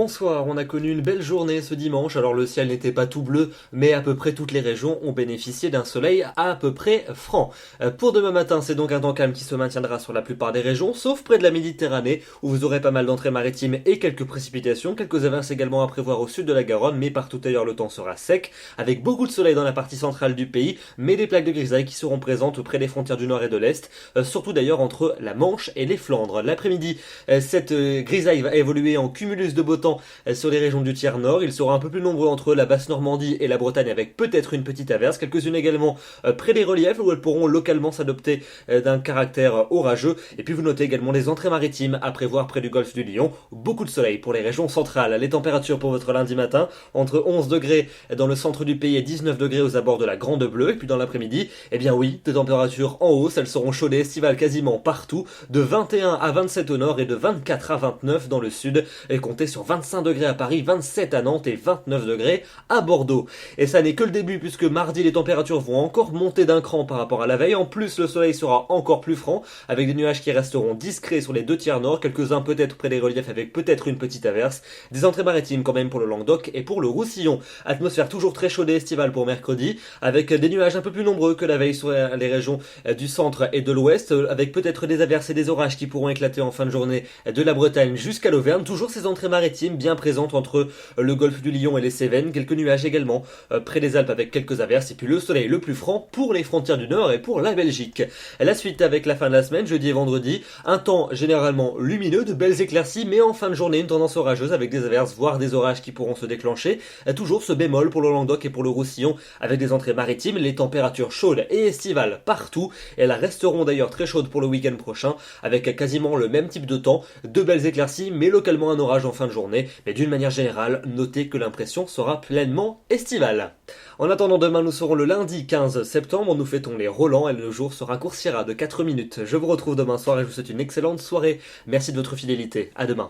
Bonsoir, on a connu une belle journée ce dimanche, alors le ciel n'était pas tout bleu, mais à peu près toutes les régions ont bénéficié d'un soleil à peu près franc. Pour demain matin, c'est donc un temps calme qui se maintiendra sur la plupart des régions, sauf près de la Méditerranée, où vous aurez pas mal d'entrées maritimes et quelques précipitations, quelques averses également à prévoir au sud de la Garonne, mais partout ailleurs le temps sera sec, avec beaucoup de soleil dans la partie centrale du pays, mais des plaques de grisaille qui seront présentes près des frontières du nord et de l'est, surtout d'ailleurs entre la Manche et les Flandres. L'après-midi, cette grisaille va évoluer en cumulus de beau temps sur les régions du tiers nord. Ils seront un peu plus nombreux entre la basse Normandie et la Bretagne avec peut-être une petite averse, quelques-unes également près des reliefs où elles pourront localement s'adopter d'un caractère orageux. Et puis vous notez également les entrées maritimes à prévoir près du golfe du Lion. Beaucoup de soleil pour les régions centrales. Les températures pour votre lundi matin, entre 11 degrés dans le centre du pays et 19 degrés aux abords de la Grande Bleue. Et puis dans l'après-midi, eh bien oui, des températures en hausse, elles seront chaudes et estivales quasiment partout, de 21 à 27 au nord et de 24 à 29 dans le sud, et comptez sur 25 degrés à Paris, 27 à Nantes et 29 degrés à Bordeaux. Et ça n'est que le début puisque mardi les températures vont encore monter d'un cran par rapport à la veille. En plus le soleil sera encore plus franc avec des nuages qui resteront discrets sur les deux tiers nord, quelques-uns peut-être près des reliefs avec peut-être une petite averse. Des entrées maritimes quand même pour le Languedoc et pour le Roussillon. Atmosphère toujours très chaude et estivale pour mercredi avec des nuages un peu plus nombreux que la veille sur les régions du centre et de l'ouest, avec peut-être des averses et des orages qui pourront éclater en fin de journée de la Bretagne jusqu'à l'Auvergne. Toujours ces entrées maritimes bien présentes entre le golfe du Lion et les Cévennes, quelques nuages également près des Alpes avec quelques averses, et puis le soleil le plus franc pour les frontières du Nord et pour la Belgique. La suite avec la fin de la semaine, jeudi et vendredi, un temps généralement lumineux, de belles éclaircies, mais en fin de journée une tendance orageuse avec des averses, voire des orages qui pourront se déclencher. Toujours ce bémol pour le Languedoc et pour le Roussillon avec des entrées maritimes, les températures chaudes et estivales partout, et elles resteront d'ailleurs très chaudes pour le week-end prochain avec quasiment le même type de temps, de belles éclaircies, mais localement un orage en fin de journée. Mais d'une manière générale, notez que l'impression sera pleinement estivale. En attendant, demain nous serons le lundi 15 septembre, nous fêtons les Rolands et le jour se raccourcira de 4 minutes. Je vous retrouve demain soir et je vous souhaite une excellente soirée. Merci de votre fidélité, à demain.